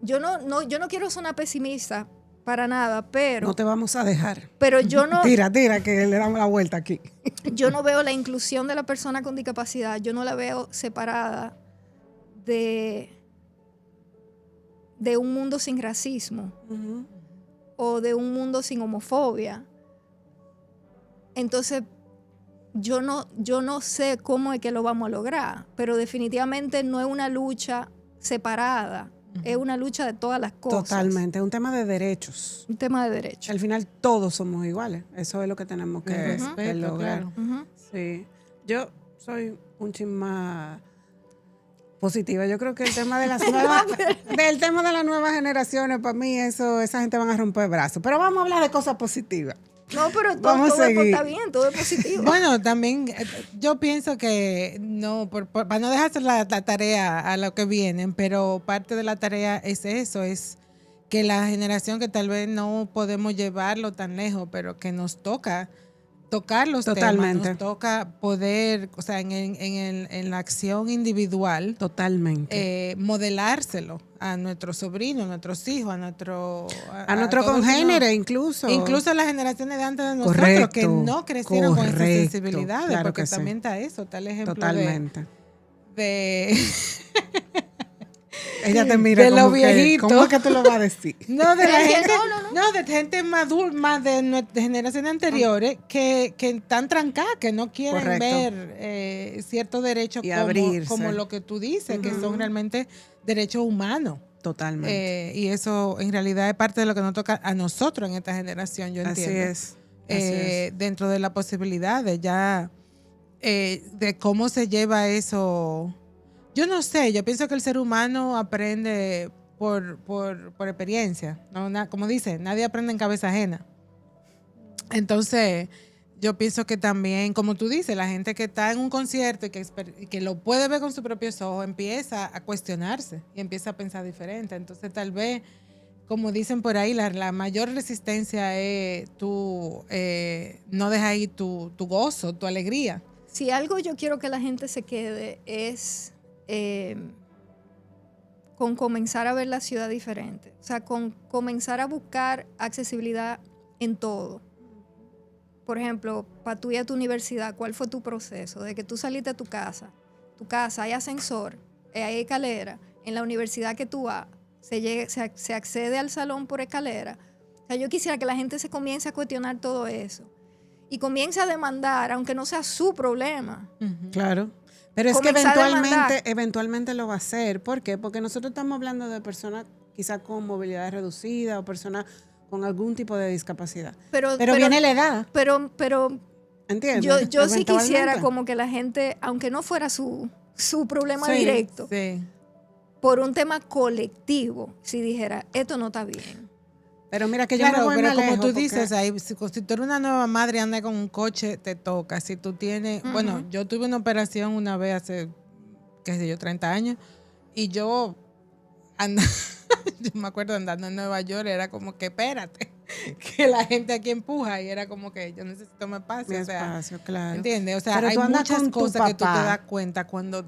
Yo no quiero sonar pesimista para nada, pero... No te vamos a dejar. Pero yo no... Tira, que le damos la vuelta aquí. Yo no veo la inclusión de la persona con discapacidad, yo no la veo separada de un mundo sin racismo, o de un mundo sin homofobia. Entonces, yo no sé cómo es que lo vamos a lograr, pero definitivamente no es una lucha separada, es una lucha de todas las cosas. Totalmente, es un tema de derechos. Un tema de derechos. Al final todos somos iguales, eso es lo que tenemos que lograr. Claro. Sí. Yo soy un chin más positiva. Yo creo que el tema de las nuevas generaciones, para mí esa gente van a romper brazos. Pero vamos a hablar de cosas positivas. No, pero todo está bien, todo es positivo. Bueno, también yo pienso que no, para no dejarse la tarea a lo que vienen, pero parte de la tarea es eso, es que la generación que tal vez no podemos llevarlo tan lejos, pero que nos toca tocar los temas, nos toca poder, o sea, en la acción individual, totalmente, modelárselo a nuestros sobrinos, a nuestros hijos, a nuestro congénere, incluso a las generaciones de antes de nosotros, que no crecieron con esas sensibilidades, claro, porque también está eso, está el ejemplo totalmente de Ella te mira de como los que, viejitos. ¿cómo es que tú lo vas a decir? No, de la Es que gente, no. de gente madura, más de generaciones anteriores que están trancadas, que no quieren Correcto. ver ciertos derechos Y abrirse. como lo que tú dices, que Ujú. son realmente derechos humanos. Totalmente. Y eso en realidad es parte de lo que nos toca a nosotros en esta generación, yo Así entiendo. es. Así es. Dentro de la posibilidad de ya, de cómo se lleva eso. Yo no sé, yo pienso que el ser humano aprende por experiencia, ¿no? Como dice, nadie aprende en cabeza ajena. Entonces, yo pienso que también, como tú dices, la gente que está en un concierto y que lo puede ver con sus propios ojos, empieza a cuestionarse y empieza a pensar diferente. Entonces, tal vez, como dicen por ahí, la mayor resistencia es tú no dejar ir tu gozo, tu alegría. Si algo yo quiero que la gente se quede es con comenzar a ver la ciudad diferente. O sea, con comenzar a buscar accesibilidad en todo. Por ejemplo, para tú ir a tu universidad, ¿cuál fue tu proceso? De que tú saliste de tu casa hay ascensor, hay escalera. En la universidad que tú vas, se accede al salón por escalera. O sea, yo quisiera que la gente se comience a cuestionar todo eso. Y comience a demandar, aunque no sea su problema. Claro. Pero es que Comenzar a demandar. eventualmente lo va a hacer. ¿Por qué? Porque nosotros estamos hablando de personas quizás con movilidad reducida o personas con algún tipo de discapacidad. Pero viene la edad, Pero ¿entiendes? yo sí Eventualmente. quisiera como que la gente, aunque no fuera su problema Sí, directo, sí. por un tema colectivo, si dijera, esto no está bien. Pero mira que yo Claro, me voy pero más como lejos tú porque- dices, ahí, si tú eres una nueva madre y andas con un coche, te toca. Si tú tienes, bueno, yo tuve una operación una vez hace, qué sé yo, 30 años, y yo yo me acuerdo andando en Nueva York, era como que espérate, que la gente aquí empuja, y era como que yo necesito más espacio. Mi O sea, espacio, claro. ¿entiendes? O sea, Pero hay tú andas muchas con tu cosas que tú te papá. das cuenta cuando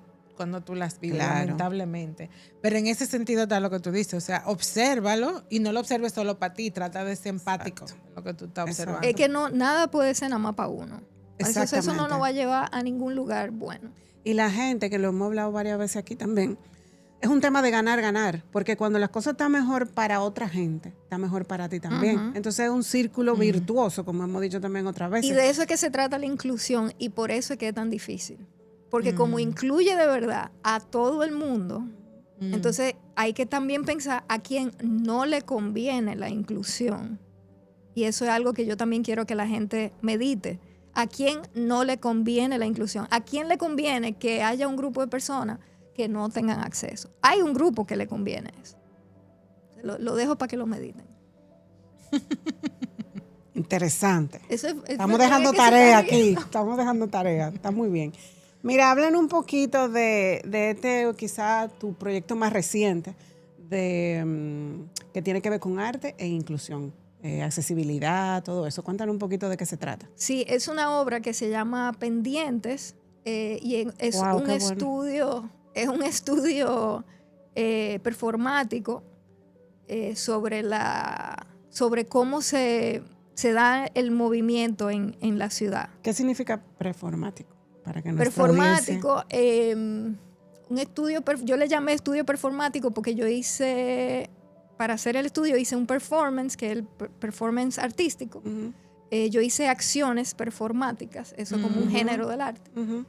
tú las vives, Claro. lamentablemente. Pero en ese sentido está lo que tú dices, o sea, obsérvalo y no lo observes solo para ti, trata de ser empático en lo que tú estás Exacto. observando. Es que no, nada puede ser nada más para uno. Eso no Exactamente. nos va a llevar a ningún lugar bueno. Y la gente, que lo hemos hablado varias veces aquí también, es un tema de ganar, porque cuando las cosas están mejor para otra gente, está mejor para ti también. Ujú. Entonces es un círculo virtuoso, como hemos dicho también otras veces. Y de eso es que se trata la inclusión y por eso es que es tan difícil. Porque como incluye de verdad a todo el mundo, entonces hay que también pensar a quién no le conviene la inclusión. Y eso es algo que yo también quiero que la gente medite. ¿A quién no le conviene la inclusión? ¿A quién le conviene que haya un grupo de personas que no tengan acceso? Hay un grupo que le conviene eso. Lo dejo para que lo mediten. Interesante. es Estamos dejando que se tarea está riendo. aquí. Estamos dejando tarea. Está muy bien. Mira, hablan un poquito de este, quizá tu proyecto más reciente, que tiene que ver con arte e inclusión, accesibilidad, todo eso. Cuéntanos un poquito de qué se trata. Sí, es una obra que se llama Pendientes y es Wow, un qué bueno. estudio, es un estudio performático sobre cómo se da el movimiento en la ciudad. ¿Qué significa performático? Para que nuestra audiencia- Performático, un estudio, yo le llamé estudio performático porque yo hice, para hacer el estudio hice un performance, que es el performance artístico. Ujú, Yo hice acciones performáticas, eso como un Ujú. género del arte. ujú.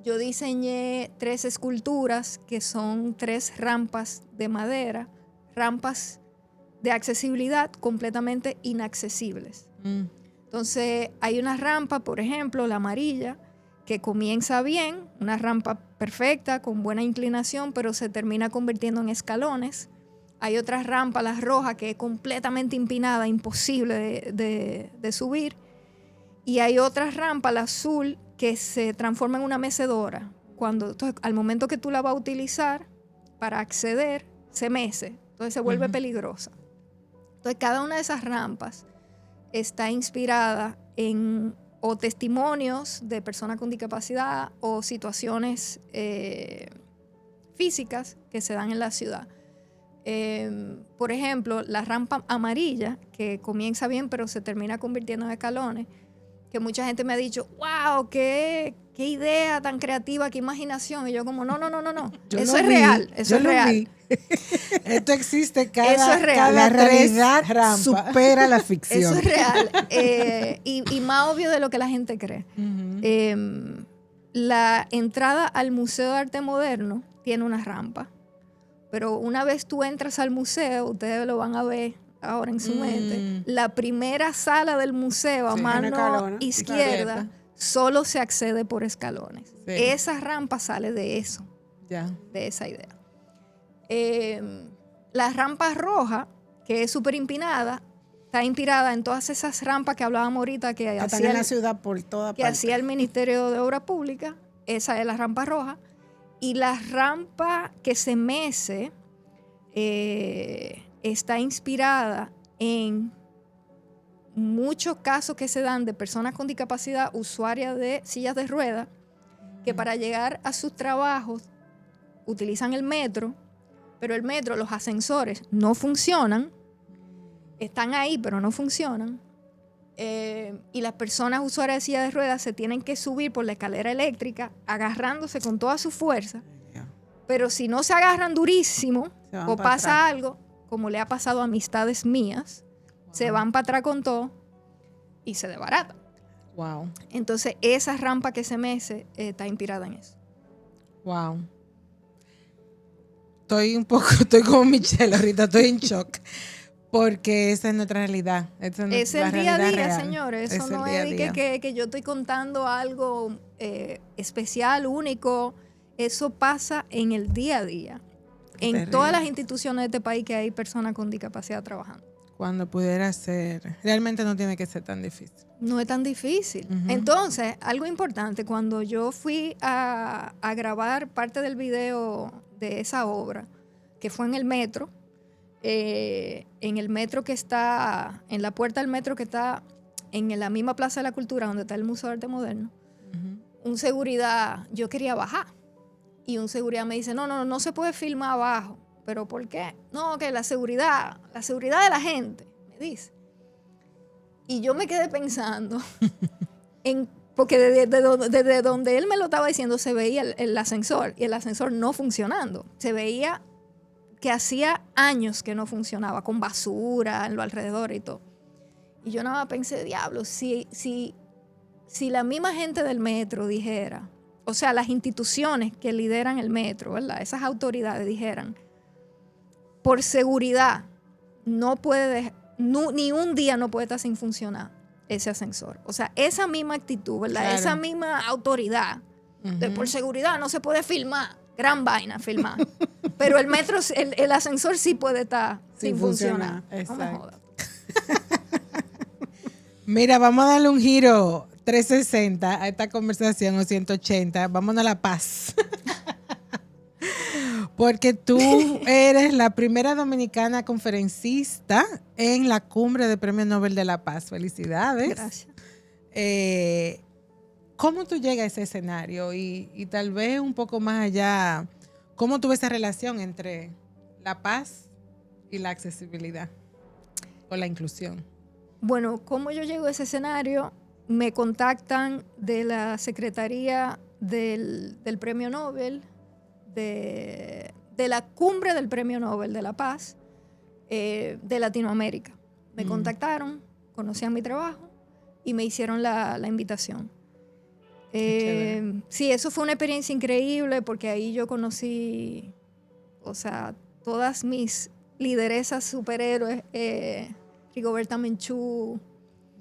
Yo diseñé 3 esculturas que son 3 rampas de madera, rampas de accesibilidad completamente inaccesibles. Entonces hay una rampa, por ejemplo, la amarilla, que comienza bien, una rampa perfecta, con buena inclinación, pero se termina convirtiendo en escalones. Hay otra rampa, la roja, que es completamente empinada, imposible de subir. Y hay otra rampa, la azul, que se transforma en una mecedora. Entonces, al momento que tú la vas a utilizar para acceder, se mece. Entonces se vuelve peligrosa. Entonces cada una de esas rampas está inspirada en o testimonios de personas con discapacidad o situaciones físicas que se dan en la ciudad. Por ejemplo, la rampa amarilla, que comienza bien pero se termina convirtiendo en escalones, que mucha gente me ha dicho, wow, qué qué idea tan creativa, qué imaginación. Y yo como, no. Yo Eso lo es vi, real, eso yo es lo real. vi. Esto existe Eso es real. cada La realidad tres rampas. supera la ficción. Eso es real. Y más obvio de lo que la gente cree. Ujú. La entrada al Museo de Arte Moderno tiene una rampa. Pero una vez tú entras al museo, ustedes lo van a ver ahora en su mente, la primera sala del museo a Sí, mano tiene escalones. izquierda Abierta. solo se accede por escalones. Sí. Esa rampa sale de eso, Ya. de esa idea. La rampa roja, que es súper empinada, está inspirada en todas esas rampas que hablábamos ahorita que Están hacía en la el, ciudad por toda que parte. hacía el Ministerio de Obras Públicas. Esa es la rampa roja. Y la rampa que se mece está inspirada en muchos casos que se dan de personas con discapacidad, usuarias de sillas de ruedas, que para llegar a sus trabajos utilizan el metro, pero el metro, los ascensores no funcionan, están ahí pero no funcionan, y las personas usuarias de sillas de ruedas se tienen que subir por la escalera eléctrica agarrándose con toda su fuerza, pero si no se agarran durísimo Se van o para pasa atrás. algo, como le ha pasado a amistades mías, se van para atrás con todo y se desbaratan. Wow. Entonces, esa rampa que se mece está inspirada en eso. Wow. Estoy como Michelle ahorita, estoy en shock. Porque esa es nuestra realidad. Esa Es la el día a realidad día, real. señores. Eso Es no el día a es de día. que yo estoy contando algo especial, único. Eso pasa en el día a día. En Terrible. todas las instituciones de este país que hay personas con discapacidad trabajando. Cuando pudiera ser. Realmente no tiene que ser tan difícil. No es tan difícil. Ujú. Entonces, algo importante, cuando yo fui a grabar parte del video de esa obra, que fue en el metro que está, en la puerta del metro que está en la misma Plaza de la Cultura, donde está el Museo de Arte Moderno, un seguridad, yo quería bajar. Y un seguridad me dice, no se puede filmar abajo. ¿Pero por qué? No, que la seguridad de la gente, me dice. Y yo me quedé pensando, porque desde donde él me lo estaba diciendo se veía el ascensor, y el ascensor no funcionando. Se veía que hacía años que no funcionaba, con basura en lo alrededor y todo. Y yo nada más pensé, diablo, si la misma gente del metro dijera, o sea, las instituciones que lideran el metro, ¿verdad? Esas autoridades dijeran, por seguridad, no puede ni un día no puede estar sin funcionar ese ascensor. O sea, esa misma actitud, ¿verdad? Claro. Esa misma autoridad de por seguridad no se puede filmar. Gran vaina filmar. Pero el metro, el ascensor sí puede estar sin funcionar. No me Exacto. jodas. Mira, vamos a darle un giro 360 a esta conversación o 180. Vámonos a La Paz. Porque tú eres la primera dominicana conferencista en la cumbre del Premio Nobel de la Paz. Felicidades. Gracias. ¿Cómo tú llegas a ese escenario? Y tal vez un poco más allá, ¿cómo tú ves esa relación entre la paz y la accesibilidad o la inclusión? Bueno, ¿cómo yo llego a ese escenario? Me contactan de la Secretaría del Premio Nobel, de la cumbre del Premio Nobel de la Paz de Latinoamérica. Me contactaron, conocían mi trabajo y me hicieron la invitación. Sí, eso fue una experiencia increíble porque ahí yo conocí, o sea, todas mis lideresas superhéroes, Rigoberta Menchú,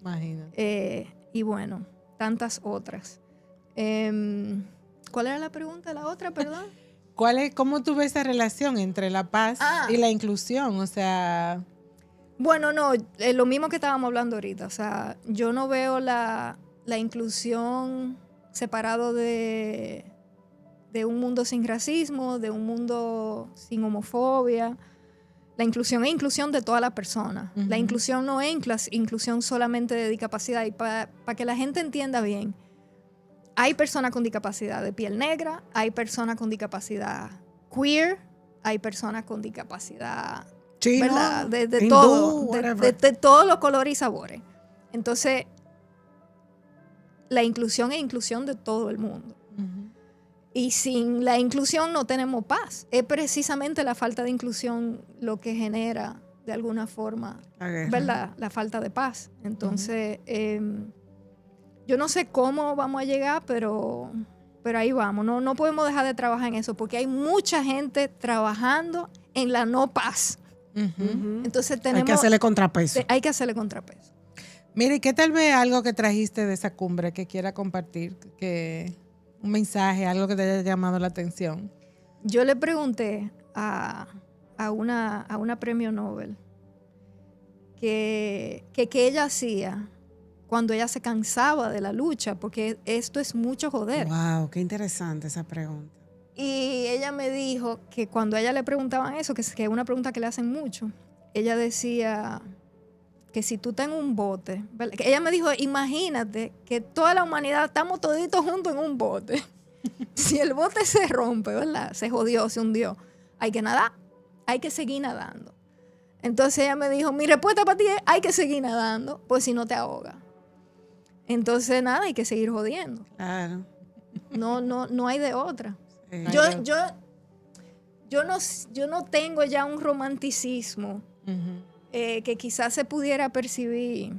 Imagínate. y bueno, tantas otras. ¿Cuál era la pregunta? ¿La otra, perdón? ¿Cómo tú ves esa relación entre la paz y la inclusión? O sea, Bueno, no, lo mismo que estábamos hablando ahorita. O sea, yo no veo la inclusión separado de un mundo sin racismo, de un mundo sin homofobia. La inclusión es inclusión de todas las personas. Uh-huh. La inclusión no es inclusión solamente de discapacidad. Y para que la gente entienda bien, hay personas con discapacidad de piel negra, hay personas con discapacidad queer, hay personas con discapacidad, Chino, ¿verdad? De hindú, todo, whatever. de todos los colores y sabores. Entonces, la inclusión es inclusión de todo el mundo. Y sin la inclusión no tenemos paz. Es precisamente la falta de inclusión lo que genera, de alguna forma, ¿verdad?, la falta de paz. Entonces, yo no sé cómo vamos a llegar, pero ahí vamos. No podemos dejar de trabajar en eso, porque hay mucha gente trabajando en la no paz. Entonces hay que hacerle contrapeso. Hay que hacerle contrapeso. Mire, ¿qué tal vez algo que trajiste de esa cumbre que quiera compartir? Un mensaje, algo que te haya llamado la atención. Yo le pregunté a una premio Nobel que ella hacía cuando ella se cansaba de la lucha, porque esto es mucho joder. Wow, qué interesante esa pregunta. Y ella me dijo que cuando a ella le preguntaban eso, que es una pregunta que le hacen mucho, ella decía que si tú estás en un bote, ¿verdad? Que ella me dijo, imagínate que toda la humanidad estamos toditos juntos en un bote. Si el bote se rompe, ¿verdad?, se jodió, se hundió, hay que nadar, hay que seguir nadando. Entonces ella me dijo, mi respuesta para ti es, hay que seguir nadando, pues si no te ahogas. Entonces nada, hay que seguir jodiendo. Claro. No hay de otra. Sí. Yo no tengo ya un romanticismo que quizás se pudiera percibir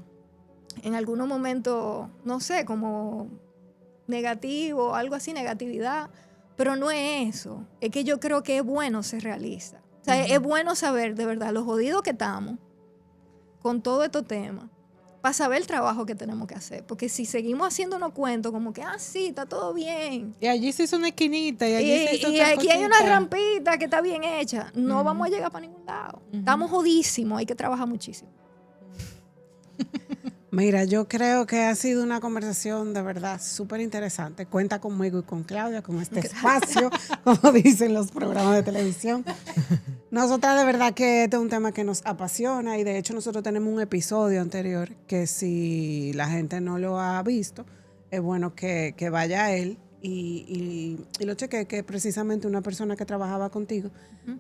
en algunos momentos, no sé, como negativo, algo así, negatividad, pero no es eso. Es que yo creo que es bueno ser realista. O sea, es bueno saber de verdad lo jodidos que estamos con todo estos temas, para saber el trabajo que tenemos que hacer. Porque si seguimos haciéndonos cuentos como que, sí, está todo bien. Y allí se hizo una esquinita. Y aquí hay una rampita que está bien hecha. No vamos a llegar para ningún lado. Estamos jodísimos, hay que trabajar muchísimo. Mira, yo creo que ha sido una conversación de verdad súper interesante. Cuenta conmigo y con Claudia, con este espacio, como dicen los programas de televisión. Nosotras de verdad que este es un tema que nos apasiona y de hecho nosotros tenemos un episodio anterior que si la gente no lo ha visto, es bueno que vaya a él y lo cheque, que precisamente una persona que trabajaba contigo,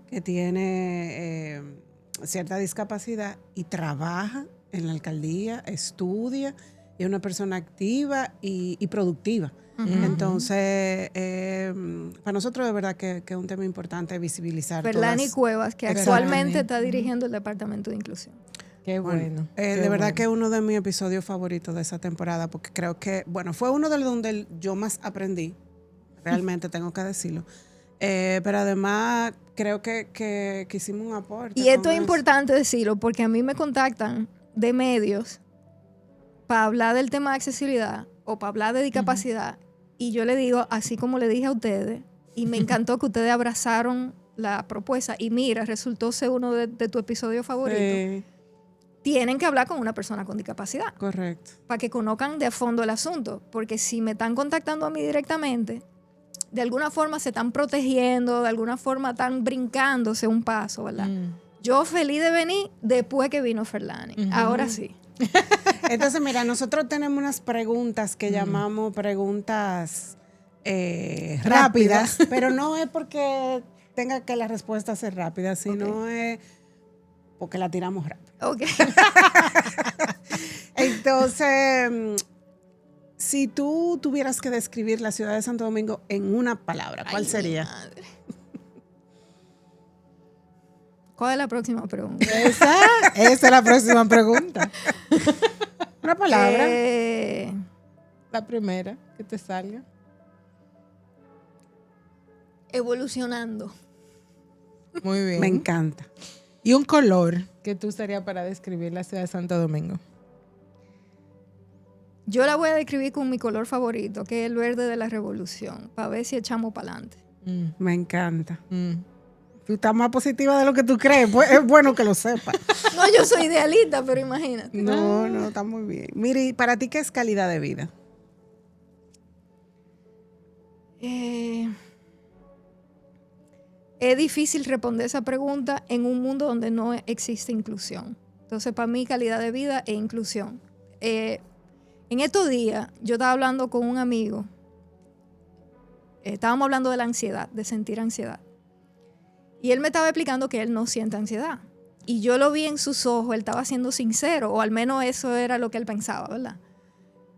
que tiene cierta discapacidad y trabaja en la alcaldía, estudia y es una persona activa y productiva. Entonces, para nosotros de verdad que es un tema importante visibilizar. Ferlani Cuevas, que actualmente está dirigiendo el Departamento de Inclusión. Qué bueno. De verdad que es uno de mis episodios favoritos de esa temporada, porque creo que, bueno, fue uno de los donde yo más aprendí, realmente tengo que decirlo. Pero además creo que hicimos un aporte. Y esto es importante decirlo, porque a mí me contactan de medios para hablar del tema de accesibilidad o para hablar de discapacidad. Y yo le digo, así como le dije a ustedes, y me encantó que ustedes abrazaron la propuesta, y mira, resultó ser uno de tu episodio favorito. Tienen que hablar con una persona con discapacidad. Correcto. Para que conozcan de fondo el asunto. Porque si me están contactando a mí directamente, de alguna forma se están protegiendo, de alguna forma están brincándose un paso, ¿verdad? Yo feliz de venir después que vino Ferlani. Ahora sí. Entonces, mira, nosotros tenemos unas preguntas que llamamos preguntas rápidas, pero no es porque tenga que la respuesta ser rápida, sino es porque la tiramos rápido. Ok. Entonces, si tú tuvieras que describir la ciudad de Santo Domingo en una palabra, ¿cuál sería? Madre. ¿Cuál es la próxima pregunta? Esa es la próxima pregunta. Una palabra. La primera que te salga. Evolucionando. Muy bien. Me encanta. ¿Y un color que tú usarías para describir la ciudad de Santo Domingo? Yo la voy a describir con mi color favorito, que es el verde de la revolución, para ver si echamos para adelante. Me encanta. Tú estás más positiva de lo que tú crees. Pues es bueno que lo sepas. No, yo soy idealista, pero imagínate. No, está muy bien. Mire, ¿y para ti qué es calidad de vida? Es difícil responder esa pregunta en un mundo donde no existe inclusión. Entonces, para mí, calidad de vida e inclusión. En estos días, yo estaba hablando con un amigo. Estábamos hablando de la ansiedad, de sentir ansiedad. Y él me estaba explicando que él no siente ansiedad. Y yo lo vi en sus ojos, él estaba siendo sincero, o al menos eso era lo que él pensaba, ¿verdad?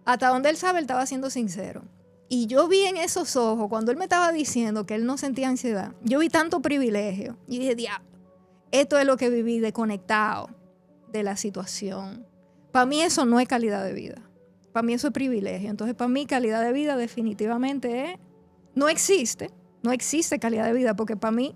hasta donde él sabe, él estaba siendo sincero. Y yo vi en esos ojos, cuando él me estaba diciendo que él no sentía ansiedad, yo vi tanto privilegio. Y dije, diablo, esto es lo que viví, desconectado de la situación. Para mí eso no es calidad de vida. Para mí eso es privilegio. Entonces, para mí calidad de vida definitivamente no existe calidad de vida, porque para mí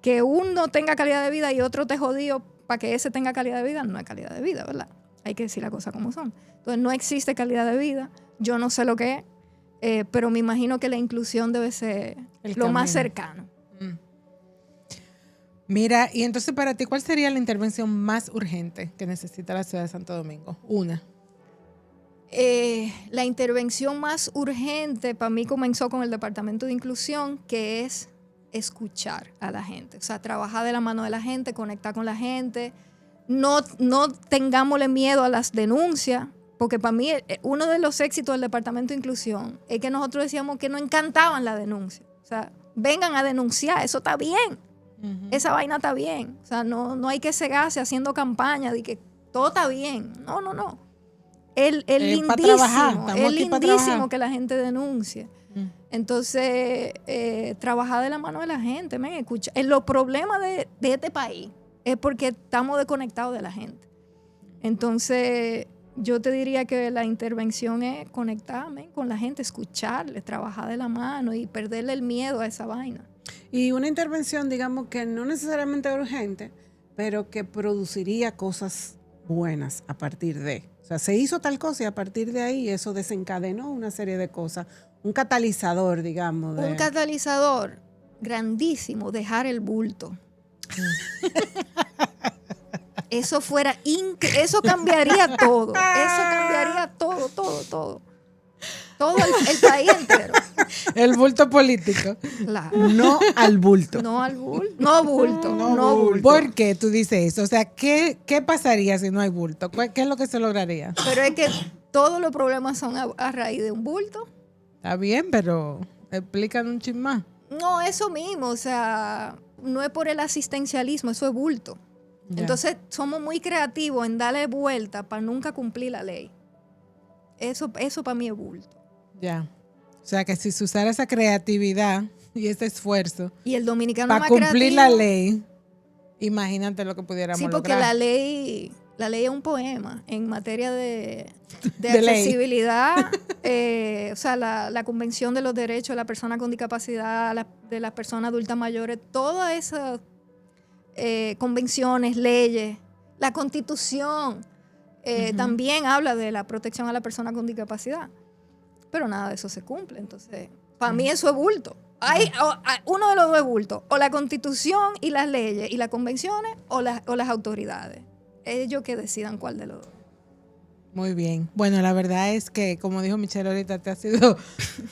que uno tenga calidad de vida y otro te jodido para que ese tenga calidad de vida, no es calidad de vida, ¿verdad? Hay que decir las cosas como son. Entonces, no existe calidad de vida. Yo no sé lo que es, pero me imagino que la inclusión debe ser lo más cercano. Mira, y entonces para ti, ¿cuál sería la intervención más urgente que necesita la ciudad de Santo Domingo? Una. La intervención más urgente para mí comenzó con el Departamento de Inclusión, que es escuchar a la gente. O sea, trabajar de la mano de la gente, conectar con la gente. No tengámosle miedo a las denuncias, porque para mí uno de los éxitos del Departamento de Inclusión es que nosotros decíamos que nos encantaban las denuncias. O sea, vengan a denunciar, eso está bien. Uh-huh. Esa vaina está bien. O sea, no hay que cegarse haciendo campaña de que todo está bien. No. Es lindísimo que la gente denuncie. Entonces, trabajar de la mano de la gente, escucha. Los problemas de este país es porque estamos desconectados de la gente. Entonces, yo te diría que la intervención es conectarme con la gente, escucharle, trabajar de la mano y perderle el miedo a esa vaina. Y una intervención, digamos, que no necesariamente urgente, pero que produciría cosas buenas a partir de. O sea, se hizo tal cosa y a partir de ahí eso desencadenó una serie de cosas. Un catalizador, digamos. Un catalizador grandísimo, dejar el bulto. Eso eso cambiaría todo. Eso cambiaría todo. Todo el país entero. El bulto político. Claro. No al bulto. No al bulto. No bulto. ¿Por qué tú dices eso? O sea, ¿qué pasaría si no hay bulto? ¿Qué es lo que se lograría? Pero es que todos los problemas son a raíz de un bulto. Está bien, pero explican un chin más. No, eso mismo. O sea, no es por el asistencialismo, eso es bulto. Ya. Entonces, somos muy creativos en darle vuelta para nunca cumplir la ley. Eso para mí es bulto. Ya. O sea, que si se usara esa creatividad y ese esfuerzo y el dominicano para más cumplir creativo, la ley, imagínate lo que pudiéramos lograr. Sí, porque la ley es un poema en materia de accesibilidad. O sea, la Convención de los Derechos de la Persona con Discapacidad, de las personas adultas mayores, todas esas convenciones, leyes, la Constitución también habla de la protección a la persona con discapacidad. Pero nada de eso se cumple. Entonces, para mí eso es bulto. Uno de los dos es bulto. O la Constitución y las leyes y las convenciones o las autoridades. Ellos que decidan cuál de los dos. Muy bien. Bueno, la verdad es que, como dijo Michelle ahorita, te ha sido...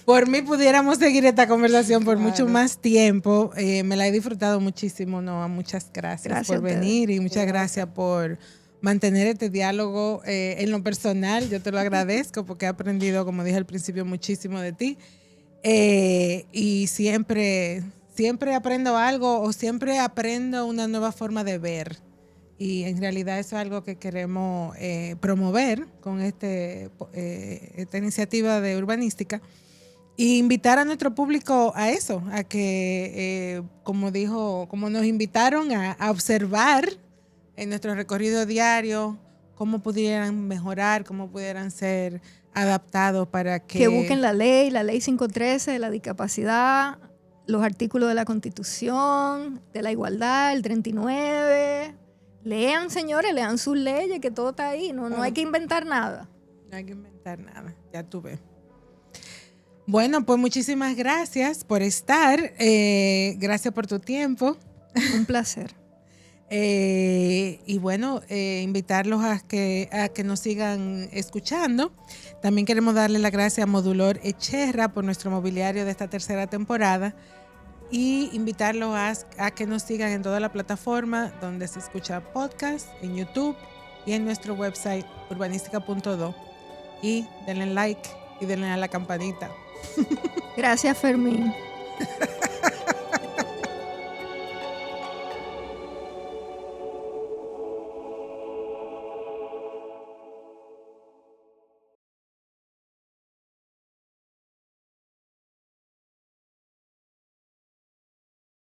Por mí pudiéramos seguir esta conversación por mucho más tiempo. Me la he disfrutado muchísimo, Noa. Muchas gracias por venir y muchas gracias por mantener este diálogo en lo personal. Yo te lo agradezco porque he aprendido, como dije al principio, muchísimo de ti. Y siempre aprendo algo o siempre aprendo una nueva forma de ver. Y en realidad eso es algo que queremos promover con esta iniciativa de urbanística e invitar a nuestro público a eso, a que, como nos invitaron a observar en nuestro recorrido diario cómo pudieran mejorar, cómo pudieran ser adaptados para que busquen la ley 513 de la discapacidad, los artículos de la Constitución, de la igualdad, el 39. Lean, señores, lean sus leyes, que todo está ahí. No hay que inventar nada. No hay que inventar nada, ya tú ves. Bueno, pues muchísimas gracias por estar. Gracias por tu tiempo. Un placer. Y bueno, invitarlos a que nos sigan escuchando. También queremos darle las gracias a Modulor Echerra por nuestro mobiliario de esta tercera temporada. Y invitarlos a que nos sigan en toda la plataforma donde se escucha podcast, en YouTube y en nuestro website urbanistica.do. Y denle like y denle a la campanita. Gracias, Fermín.